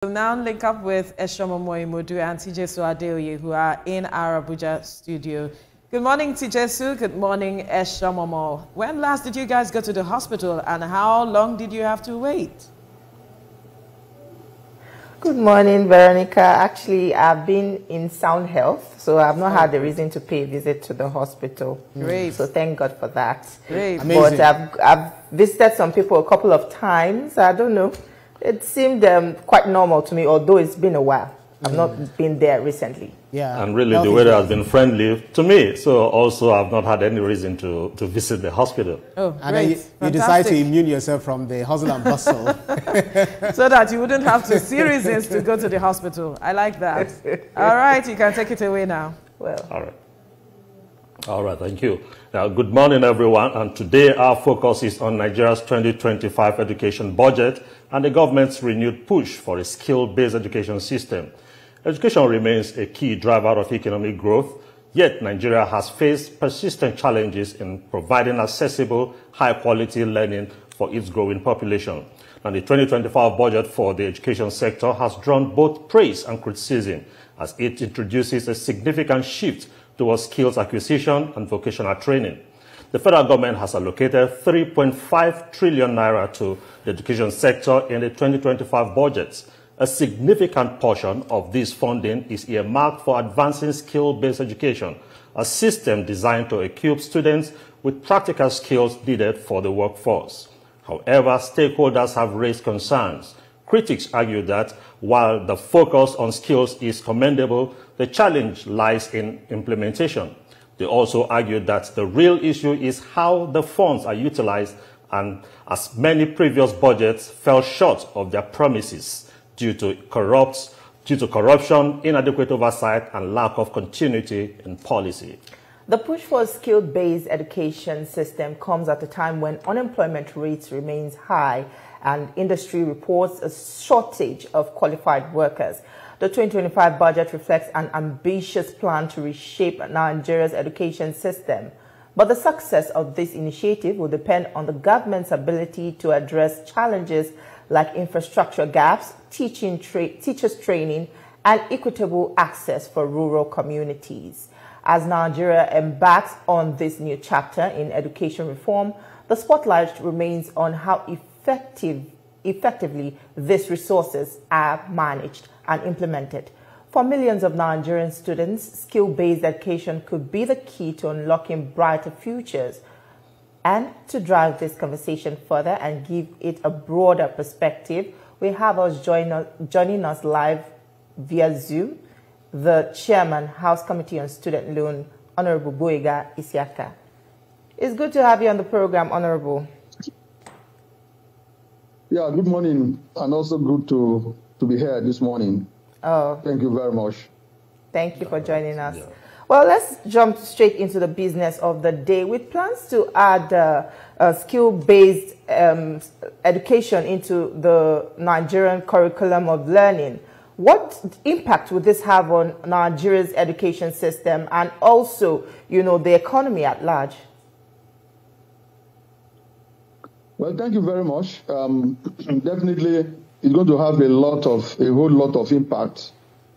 We'll now link up with Eshomomo Imodu and Tijesu Adeoye, who are in our Abuja studio. Good morning, Tijesu. Good morning, Eshomomo. When last did you guys go to the hospital, and how long did you have to wait? Good morning, Veronica. Actually, I've been in sound health, so I've not had the reason to pay a visit to the hospital. Great. So thank God for that. Great. Amazing. But I've visited some people a couple of times. I don't know. It seemed quite normal to me, although it's been a while. I've not been there recently. Yeah. And really, the weather has been friendly to me. So also, I've not had any reason to visit the hospital. Oh, and great. then you decide to immune yourself from the hustle and bustle. So that you wouldn't have to see reasons to go to the hospital. I like that. All right, you can take it away now. Well. All right. All right, thank you. Now, good morning, everyone. And today, our focus is on Nigeria's 2025 education budget and the government's renewed push for a skill-based education system. Education remains a key driver of economic growth, yet Nigeria has faced persistent challenges in providing accessible, high-quality learning for its growing population. And the 2025 budget for the education sector has drawn both praise and criticism as it introduces a significant shift towards skills acquisition and vocational training. The federal government has allocated 3.5 trillion naira to the education sector in the 2025 budget. A significant portion of this funding is earmarked for advancing skill-based education, a system designed to equip students with practical skills needed for the workforce. However, stakeholders have raised concerns. Critics argue that while the focus on skills is commendable, the challenge lies in implementation. They also argue that the real issue is how the funds are utilized, and as many previous budgets fell short of their promises due to corruption, inadequate oversight, and lack of continuity in policy. The push for a skill-based education system comes at a time when unemployment rates remains high and industry reports a shortage of qualified workers. The 2025 budget reflects an ambitious plan to reshape Nigeria's education system. But the success of this initiative will depend on the government's ability to address challenges like infrastructure gaps, teachers training, and equitable access for rural communities. As Nigeria embarks on this new chapter in education reform, the spotlight remains on how effectively these resources are managed and implemented. For millions of Nigerian students, skill-based education could be the key to unlocking brighter futures. And to drive this conversation further and give it a broader perspective, we have us joining us live via Zoom, the Chairman, House Committee on Student Loan, Honorable Gboyega Isiaka. It's good to have you on the program, Honorable. Yeah, good morning, and also good to be here this morning. Oh, thank you very much. Thank you for joining us. Yeah. Well, let's jump straight into the business of the day. With plans to add skill-based education into the Nigerian curriculum of learning, what impact would this have on Nigeria's education system and also, the economy at large? Well, thank you very much. Definitely, it's going to have a whole lot of impact.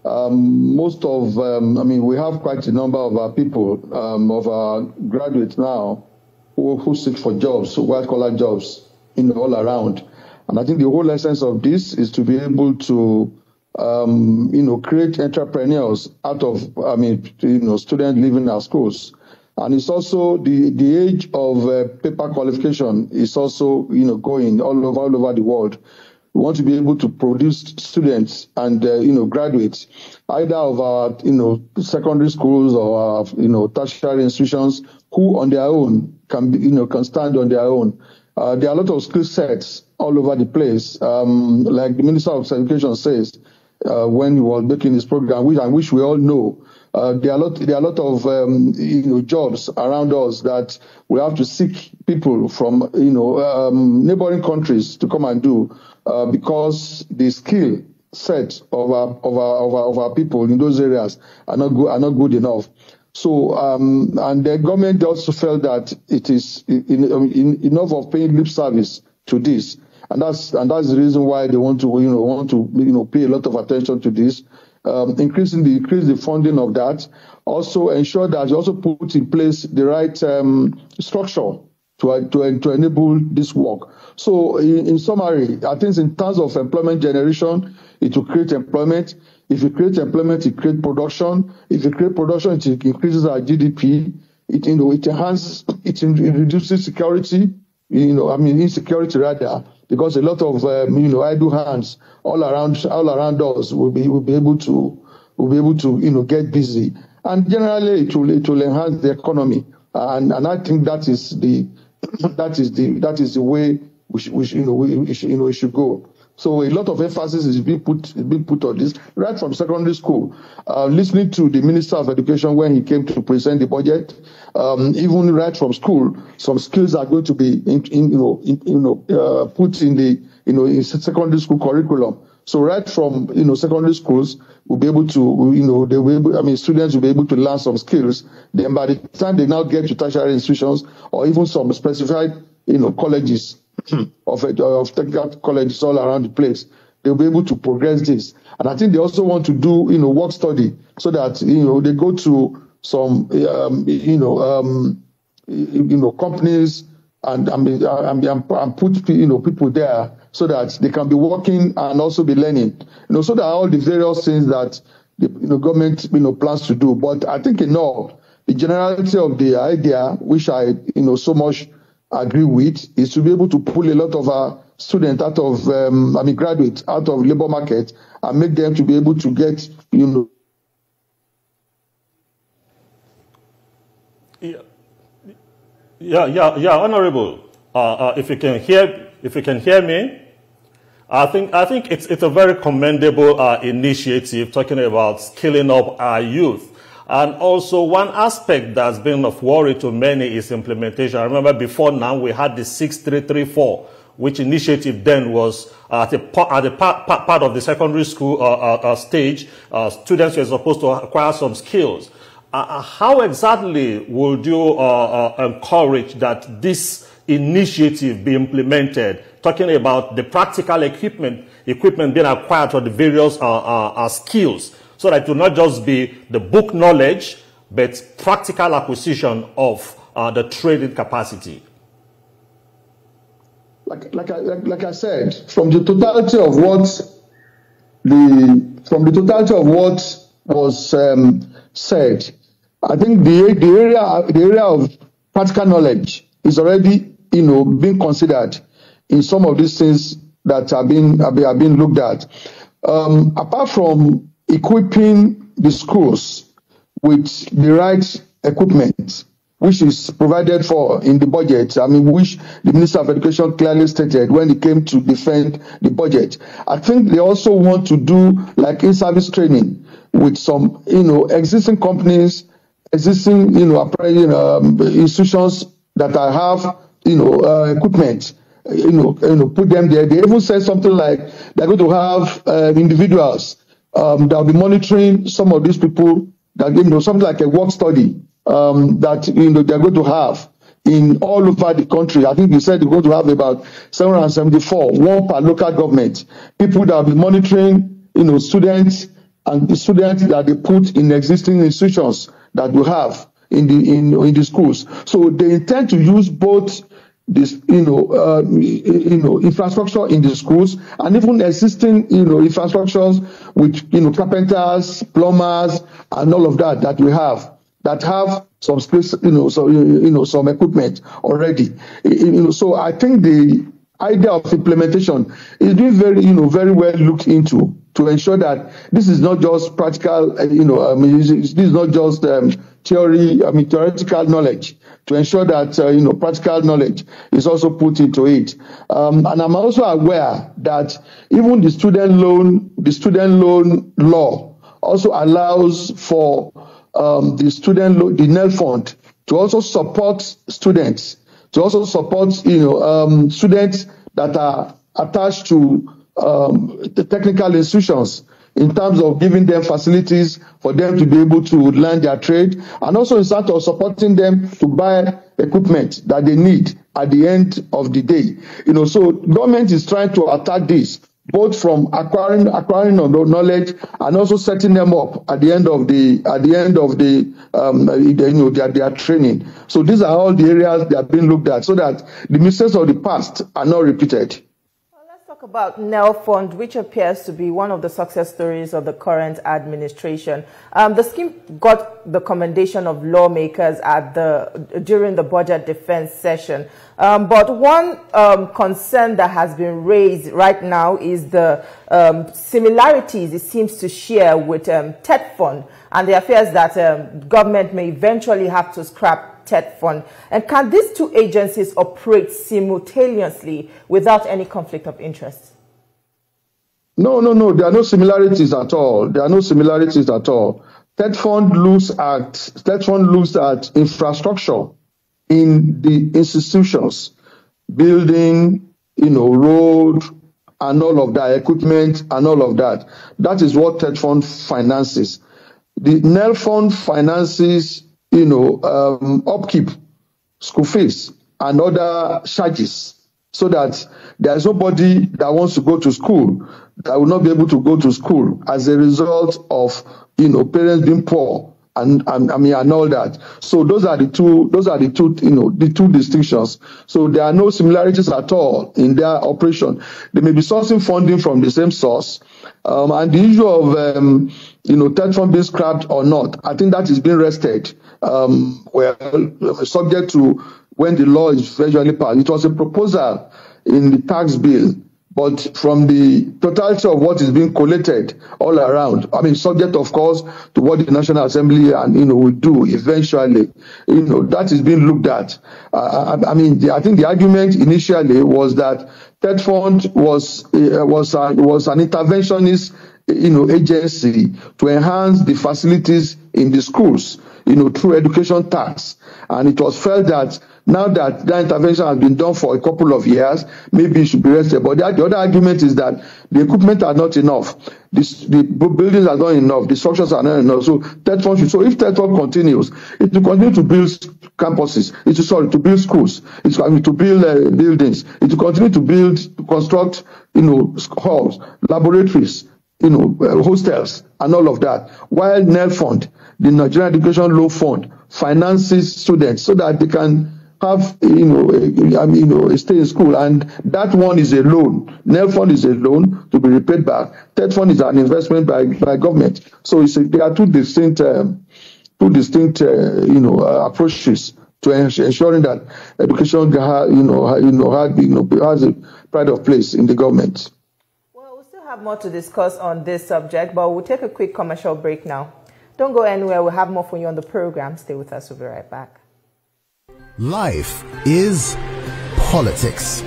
Most of, we have quite a number of our people, of our graduates now, who seek for jobs, white-collar jobs, all around. And I think the whole essence of this is to be able to, create entrepreneurs out of, students leaving our schools. And it's also the age of paper qualification is also, going all over the world. We want to be able to produce students and, graduates, either of our, secondary schools or our, tertiary institutions, who on their own can stand on their own. There are a lot of skill sets all over the place. Like the Minister of Education says, when he was making this program, which we all know, there are a lot of jobs around us that we have to seek people from neighboring countries to come and do because the skill set of our people in those areas are not good enough. So and the government also felt that it is enough of paying lip service to this. And that's the reason why they want to pay a lot of attention to this. Increase the funding of that. Also ensure that you also put in place the right structure to enable this work. So in summary, I think in terms of employment generation, it will create employment. If you create employment, it creates production. If you create production, it increases our GDP. It enhances, it reduces security. Insecurity rather, because a lot of idle hands all around us will be able to get busy, and generally it will enhance the economy, and I think that is the way we should go. So a lot of emphasis is being put on this right from secondary school. Listening to the Minister of Education when he came to present the budget, even right from school, some skills are going to be put in the in secondary school curriculum. So right from secondary schools, we'll be able to students will be able to learn some skills. Then by the time they now get to tertiary institutions or even some specified colleges of technical colleges all around the place, they'll be able to progress this. And I think they also want to do work study so that they go to some companies and put people there so that they can be working and also be learning, so that all the various things that the government plans to do. But I think the generality of the idea, which I so much agree with, is to be able to pull a lot of our students out of graduates out of labor market and make them to be able to get Yeah, Honorable. If you can hear me, I think it's a very commendable initiative talking about skilling up our youth. And also one aspect that's been of worry to many is implementation. I remember before now we had the 6334, which initiative then was at the part of the secondary school stage. Students were supposed to acquire some skills. How exactly would you encourage that this initiative be implemented, talking about the practical equipment being acquired for the various skills, so that it will not just be the book knowledge, but practical acquisition of the trading capacity? Like I said, from the totality of what was said, I think the area of practical knowledge is already being considered in some of these things that are being looked at. Apart from equipping the schools with the right equipment, which is provided for in the budget, which the Minister of Education clearly stated when he came to defend the budget. I think they also want to do like in-service training with some, existing companies, existing, institutions that have, equipment, put them there. They even said something like they're going to have individuals that will be monitoring some of these people, that something like a work study that they're going to have in all over the country. I think you said they're going to have about 774, one per local government. People that will be monitoring, students and the students that they put in existing institutions that we have in the schools. So they intend to use both this, infrastructure in the schools and even existing, infrastructures with, carpenters, plumbers, and all of that we have. That have some space, some equipment already. So I think the idea of implementation is being very, very well looked into to ensure that this is not just practical, this is not just theoretical knowledge. To ensure that practical knowledge is also put into it. And I'm also aware that even the student loan law also allows for the NEL fund to also support students, students that are attached to the technical institutions, in terms of giving them facilities for them to be able to learn their trade, and also in terms of supporting them to buy equipment that they need at the end of the day. So government is trying to attack this, both from acquiring knowledge and also setting them up at the end of their training. So these are all the areas that are being looked at so that the mistakes of the past are not repeated. Talk about NEL Fund, which appears to be one of the success stories of the current administration. The scheme got the commendation of lawmakers during the budget defense session. But one concern that has been raised right now is the similarities it seems to share with TED Fund and the affairs that government may eventually have to scrap TED Fund. And can these two agencies operate simultaneously without any conflict of interest? No. There are no similarities at all. TED Fund looks at infrastructure in the institutions, building, road, and all of that, equipment, and all of that. That is what TED Fund finances. The NEL Fund finances upkeep, school fees, and other charges, so that there is nobody that wants to go to school that will not be able to go to school as a result of parents being poor and all that. So those are the two distinctions. So there are no similarities at all in their operation. They may be sourcing funding from the same source, and the issue of TED Fund being scrapped or not, I think that is being rested. Subject to when the law is eventually passed. It was a proposal in the tax bill, but from the totality of what is being collated all around, subject of course to what the National Assembly will do eventually, that is being looked at. I think the argument initially was that TED Fund was an interventionist agency to enhance the facilities in the schools, through education tax. And it was felt that now that intervention has been done for a couple of years, maybe it should be rested. But the other argument is that the equipment are not enough. The buildings are not enough. The structures are not enough. So TED Fund so if TED Fund continues, it will continue to build campuses. To build schools. It's going to build buildings. It will continue to construct, halls, laboratories, hostels, and all of that. While NEL Fund, the Nigerian Education Loan Fund, finances students so that they can have, stay in school. And that one is a loan. NEL Fund is a loan to be repaid back. TED Fund is an investment by government. So there are two distinct approaches to ensuring that education has a pride of place in the government. Have more to discuss on this subject, but we'll take a quick commercial break now. Don't go anywhere. We'll have more for you on the program. Stay with us. We'll be right back. Life is politics.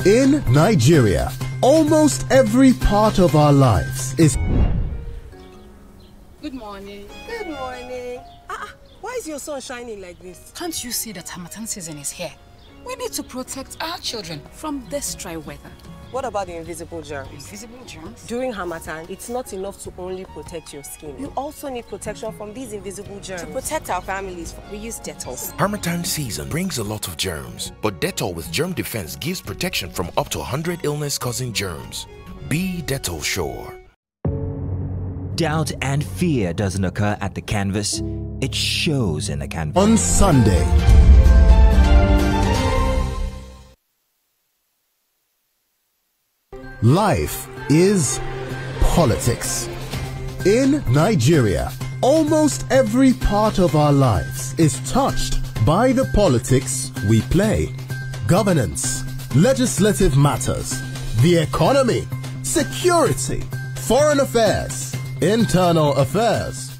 In Nigeria, almost every part of our lives is... Good morning. Good morning. Why is your sun shining like this? Can't you see that Harmattan season is here? We need to protect our children from this dry weather. What about the invisible germs? Invisible germs? During Harmattan, it's not enough to only protect your skin. You also need protection from these invisible germs. To protect our families, we use Dettol. Harmattan season brings a lot of germs, but Dettol with Germ Defense gives protection from up to 100 illness-causing germs. Be Dettol sure. Doubt and fear doesn't occur at the canvas. It shows in the canvas. On Sunday, life is politics. In Nigeria, almost every part of our lives is touched by the politics we play. Governance, legislative matters, the economy, security, foreign affairs, internal affairs.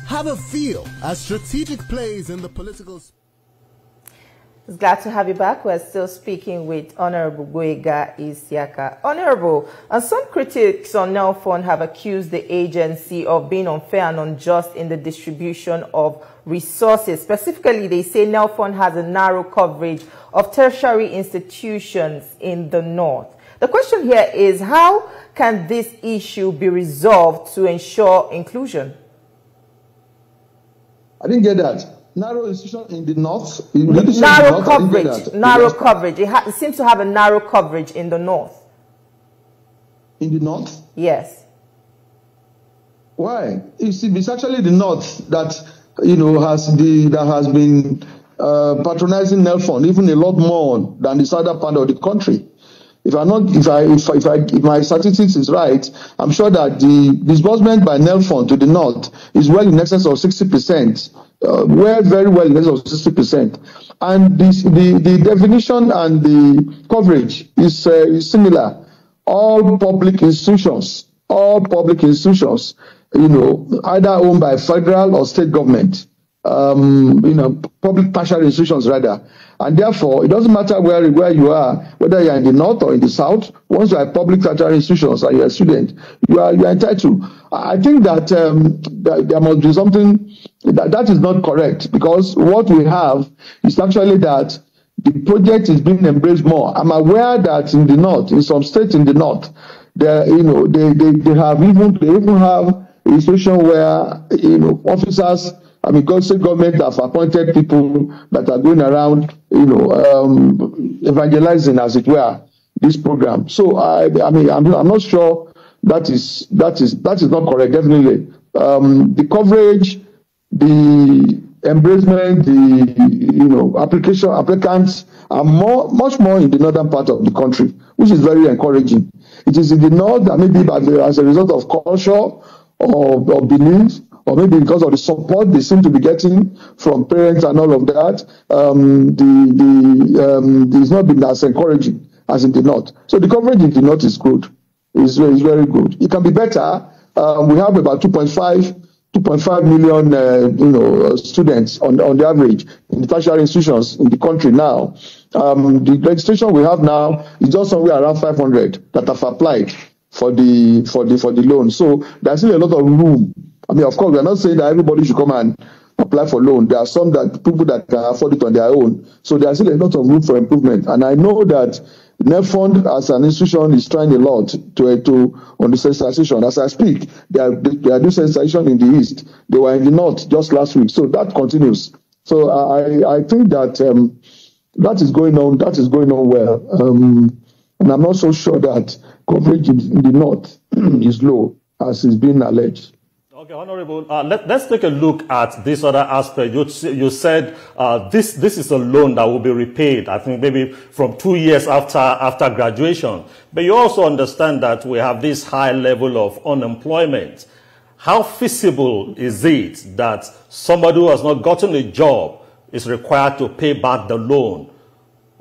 Have a feel as strategic plays in the political space. Glad to have you back. We're still speaking with Honorable Gboyega Isiaka. Honorable, some critics on NEL Fund have accused the agency of being unfair and unjust in the distribution of resources. Specifically, they say NEL Fund has a narrow coverage of tertiary institutions in the north. The question here is, how can this issue be resolved to ensure inclusion? I didn't get that. Narrow institution in the north? Narrow coverage. Narrow coverage. It seems to have a narrow coverage in the north. In the north? Yes. Why? You see, it's actually the north that has been patronizing NELFON even a lot more than the southern part of the country. If my statistics is right, I'm sure that the disbursement by NELFON to the north is well in excess of 60%. Very well in excess of 60%. And the definition and the coverage is similar. All public institutions, either owned by federal or state government, public tertiary institutions rather. And therefore, it doesn't matter where you are, whether you're in the north or in the south, once you are public tertiary institutions and you're a student, you are entitled. I think that there must be something that is not correct, because what we have is actually that the project is being embraced more. I'm aware that in the north, in some states in the north, they even have a situation where officers, state government have appointed people that are going around, evangelizing, as it were, this program. So I'm not sure that is not correct. Definitely, the coverage, the embracement, the applicants are much more in the northern part of the country, which is very encouraging. It is in the north that maybe as a result of culture or belief, or maybe because of the support they seem to be getting from parents and all of that, it's not been as encouraging as in the north. So the coverage in the north is good. It's very good. It can be better. We have about 2.5 million students on the average in the tertiary institutions in the country now. The registration we have now is just somewhere around 500 that have applied for the loan. So there's still a lot of room. Of course, we're not saying that everybody should come and apply for loan. There are some people that can afford it on their own. So there's still a lot of room for improvement. And I know that NELFON as an institution is trying a lot on the sensitization. As I speak, they are doing sensitization in the east. They were in the north just last week. So that continues. So I think that that is going on. That is going on well. And I'm not so sure that coverage in the north is low, as is being alleged. Okay, Honorable, let's take a look at this other aspect. You said this is a loan that will be repaid, I think maybe from 2 years after graduation. But you also understand that we have this high level of unemployment. How feasible is it that somebody who has not gotten a job is required to pay back the loan?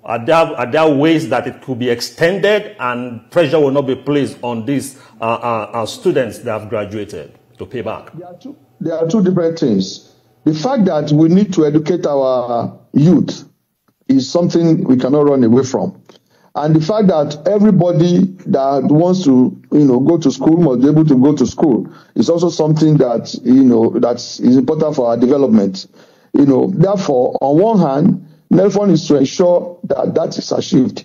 Are there ways that it could be extended and pressure will not be placed on these students that have graduated to pay back? There are two different things. The fact that we need to educate our youth is something we cannot run away from. And the fact that everybody that wants to, go to school must be able to go to school is also something that, that is important for our development. Therefore, on one hand, NELFON is to ensure that that is achieved.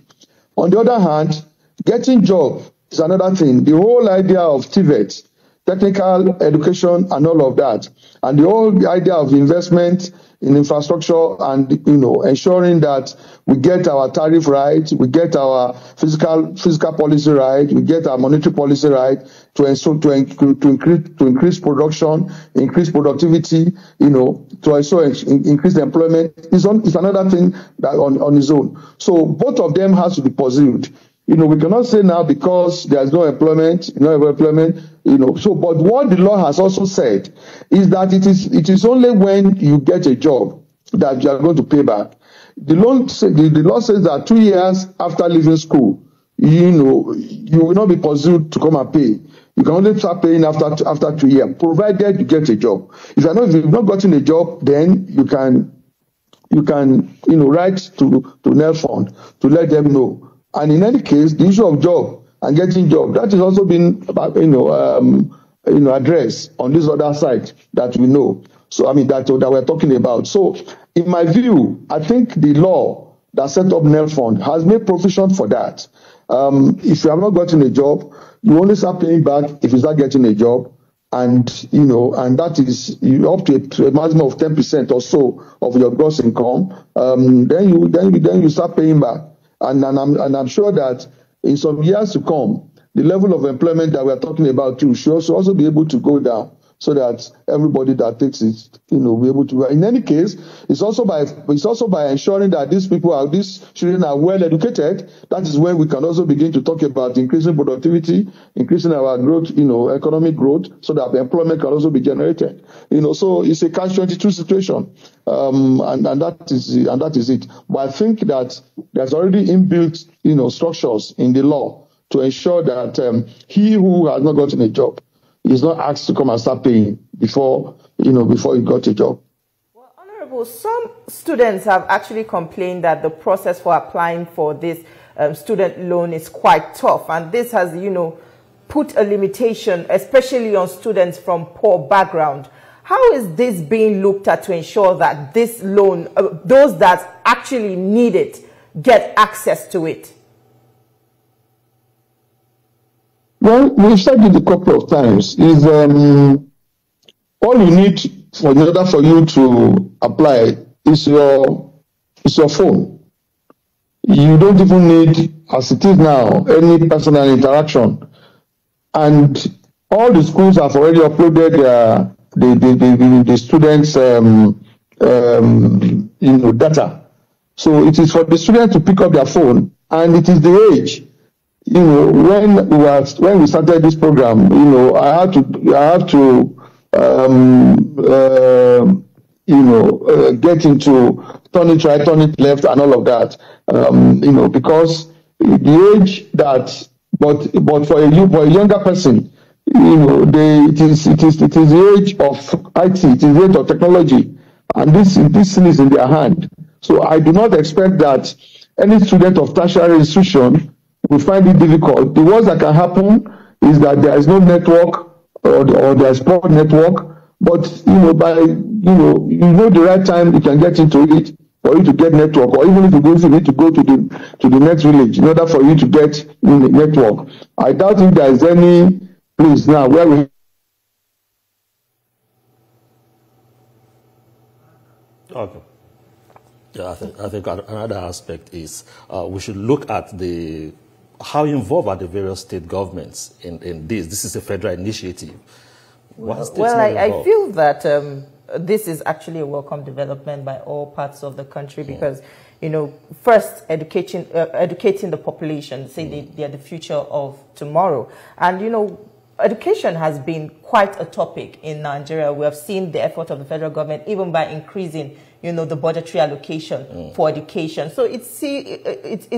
On the other hand, getting job is another thing. The whole idea of TVET, technical education and all of that, and the whole idea of investment in infrastructure and ensuring that we get our tariff right, we get our fiscal policy right, we get our monetary policy right to increase production, increase productivity, to also increase employment is another thing that on its own. So both of them has to be pursued. We cannot say now because there is no employment, but what the law has also said is that it is only when you get a job that you are going to pay back. The law says that 2 years after leaving school, you will not be pursued to come and pay. You can only start paying after 2 years, provided you get a job. If you've not gotten a job, then you can write to NELFON to let them know. And in any case, the issue of job and getting job, that has also been addressed on this other side that we know. So that we're talking about. So in my view, I think the law that set up NELFON has made provision for that. If you have not gotten a job, you only start paying back if you start getting a job. and and that is up to a maximum of 10% or so of your gross income, then you start paying back, and I'm sure that in some years to come, the level of employment that we are talking about too should also be able to go down, so that everybody that takes it, will be able to. In any case, it's also by ensuring that these children are well educated. That is when we can also begin to talk about increasing productivity, increasing our growth, economic growth, so that the employment can also be generated. So it's a catch-22 situation, and that is it. But I think that there's already inbuilt, structures in the law to ensure that he who has not gotten a job is not asked to come and start paying before he got a job. Well, Honorable, some students have actually complained that the process for applying for this student loan is quite tough, and this has, put a limitation, especially on students from poor background. How is this being looked at to ensure that this loan, those that actually need it, get access to it? Well, we've said it a couple of times, is all you need in order for you to apply is your phone. You don't even need, as it is now, any personal interaction. And all the schools have already uploaded the students' data. So it is for the students to pick up their phone, and it is the age. When we started this program, I have to get into turn it right, turn it left, and all of that, because the age that, but for a younger person, it is the age of IT, it is the age of technology, and this thing is in their hand. So I do not expect that any student of tertiary institution will find it difficult. The worst that can happen is that there is no network or there is poor network. But by the right time you can get into it for you to get network, or even if you need to go to the next village in order for you to get network. I doubt if there is any place now where we. Okay. Yeah, I think another aspect is we should look at how involved are the various state governments in this. This is a federal initiative. Well, I feel that this is actually a welcome development by all parts of the country, because, first educating the population, say they are the future of tomorrow. And, education has been quite a topic in Nigeria. We have seen the effort of the federal government, even by increasing, the budgetary allocation for education. So it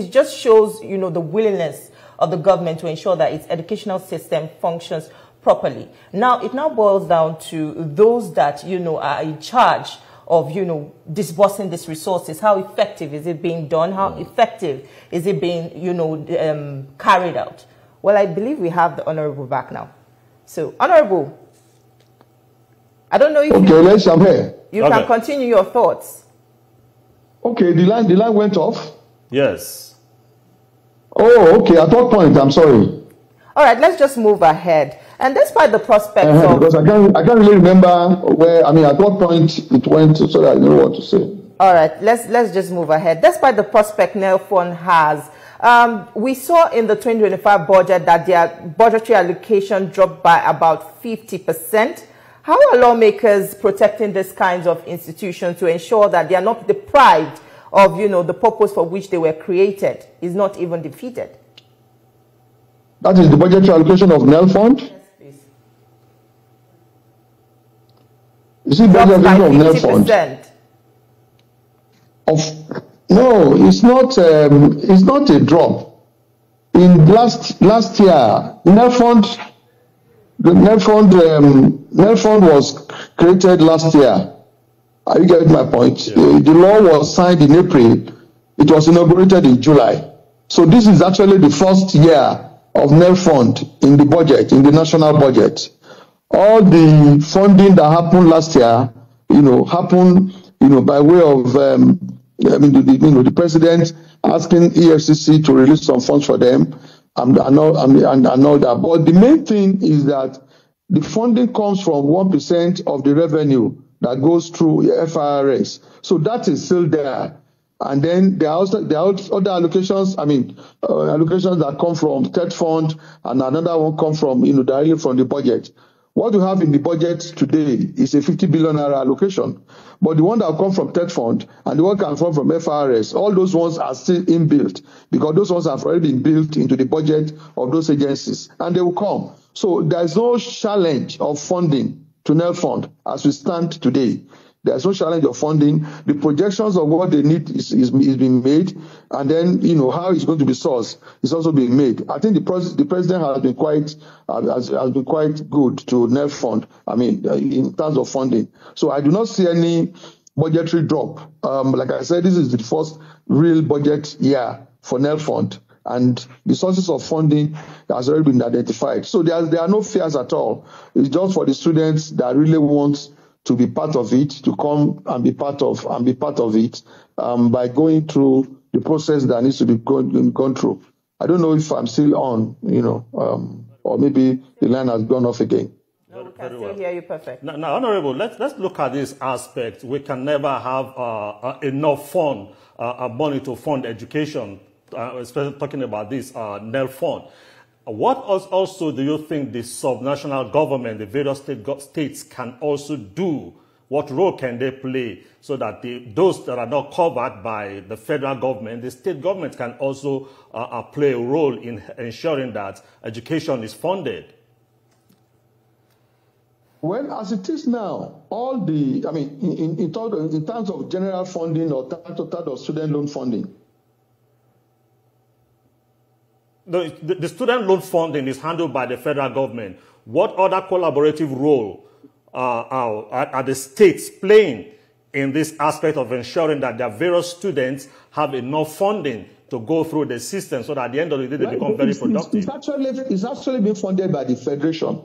just shows, the willingness of the government to ensure that its educational system functions properly. Now, it now boils down to those that, are in charge of, disbursing these resources. How effective is it being done? How effective is it being, carried out? Well, I believe we have the Honorable back now. So, Honorable, I don't know if you can continue your thoughts. Okay, the line went off? Yes. Oh, okay, at what point? I'm sorry. All right, let's just move ahead. And despite the prospect of... Because I can't really remember where, at what point it went, so that I know what to say. All right, let's just move ahead. Despite the prospect NELFON has, we saw in the 2025 budget that their budgetary allocation dropped by about 50%. How are lawmakers protecting these kinds of institutions to ensure that they are not deprived of, the purpose for which they were created is not even defeated? That is the budgetary allocation of NELFON? Yes, please. You see, budgetary allocation of NELFON. No, it's not a drop. In last year, NELFON was created last year. Are you getting my point? Yeah. The law was signed in April. It was inaugurated in July. So this is actually the first year of NELFON in the budget, in the national budget. All the funding that happened last year, happened, by way of, the president asking EFCC to release some funds for them, and all that. But the main thing is that The funding comes from 1% of the revenue that goes through FIRS. So that is still there. And then there are other allocations, allocations that come from the TED fund, and another one comes from, directly from the budget. What we have in the budget today is a 50 billion naira allocation. But the one that comes from TED fund and the one that comes from FIRS, all those ones are still inbuilt, because those ones have already been built into the budget of those agencies, and they will come. So there is no challenge of funding to NEL fund as we stand today. There's no challenge of funding. The projections of what they need is being made, and then how it's going to be sourced is also being made. I think the president has been quite good to NEL fund. In terms of funding. So I do not see any budgetary drop. Like I said, this is the first real budget year for NEL fund, and the sources of funding has already been identified. So there are no fears at all. It's just for the students that really want to be part of it, to come and be part of it by going through the process that needs to be gone through. I don't know if I'm still on, or maybe the line has gone off again. No, we can still hear you perfect. Now, Honorable, let's look at this aspect. We can never have enough money to fund education, especially talking about this NEL fund. What also do you think the subnational government, the various states can also do? What role can they play so that those that are not covered by the federal government, the state government can also play a role in ensuring that education is funded? Well, as it is now, all the, in terms of general funding or total of student loan funding, the student loan funding is handled by the federal government. What other collaborative role are the states playing in this aspect of ensuring that their various students have enough funding to go through the system so that at the end of the day they become very productive? It's actually being funded by the federation.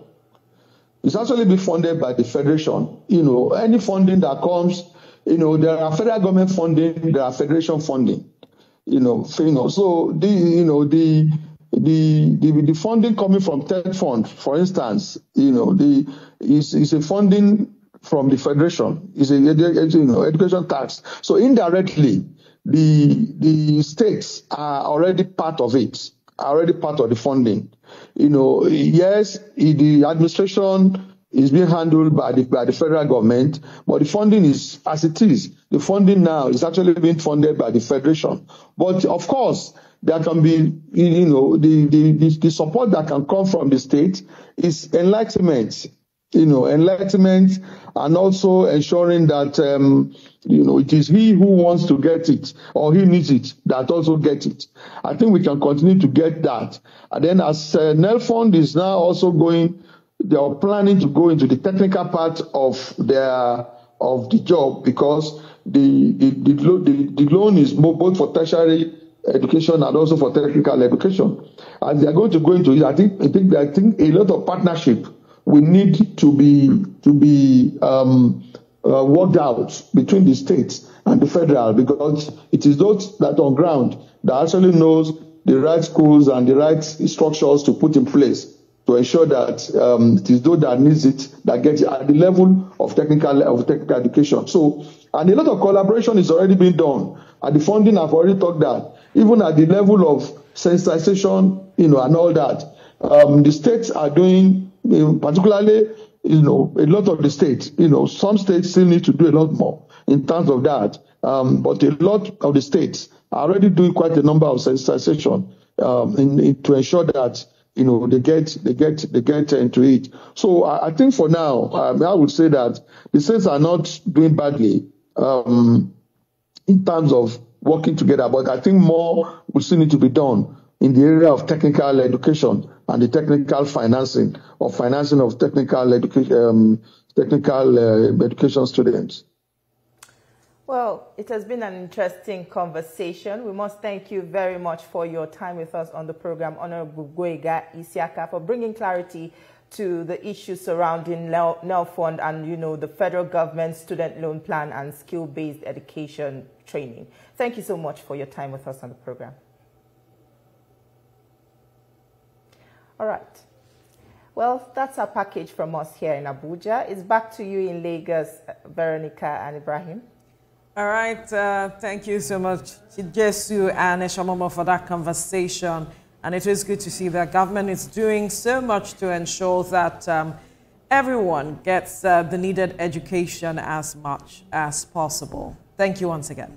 It's actually being funded by the federation. Any funding that comes, there are federal government funding, there are federation funding. So the funding coming from TED fund, for instance, is a funding from the federation. It's a education tax. So indirectly, the states are already part of it, are already part of the funding. Yes, the administration is being handled by the federal government, but the funding is as it is. The funding now is actually being funded by the federation. But of course, there can be, the support that can come from the state is enlightenment, enlightenment, and also ensuring that, it is he who wants to get it or he needs it that also get it. I think we can continue to get that. And then as NEL fund is now also they are planning to go into the technical part of the job, because the loan is both for tertiary education and also for technical education. And they are going to go into it. I think a lot of partnership will need to be worked out between the states and the federal, because it is those that on ground that actually knows the right schools and the right structures to put in place to ensure that it is those that needs it that gets it at the level of technical education. So, and a lot of collaboration is already being done. At the funding, I've already talked that. Even at the level of sensitization, and all that, the states are doing, particularly, a lot of the states, some states still need to do a lot more in terms of that. But a lot of the states are already doing quite a number of sensitization to ensure that they get into it. So I think for now, I would say that the states are not doing badly in terms of working together, but I think more will still need to be done in the area of technical education and the technical financing of technical education students. Well, it has been an interesting conversation. We must thank you very much for your time with us on the program, Honorable Gboyega Isiaka, for bringing clarity to the issues surrounding NEL Fund and, the federal government student loan plan and skill-based education training. Thank you so much for your time with us on the program. All right. Well, that's our package from us here in Abuja. It's back to you in Lagos, Veronica and Ibrahim. All right. Thank you so much, Chijesu and Eshomomo, for that conversation. And it is good to see that government is doing so much to ensure that everyone gets the needed education as much as possible. Thank you once again.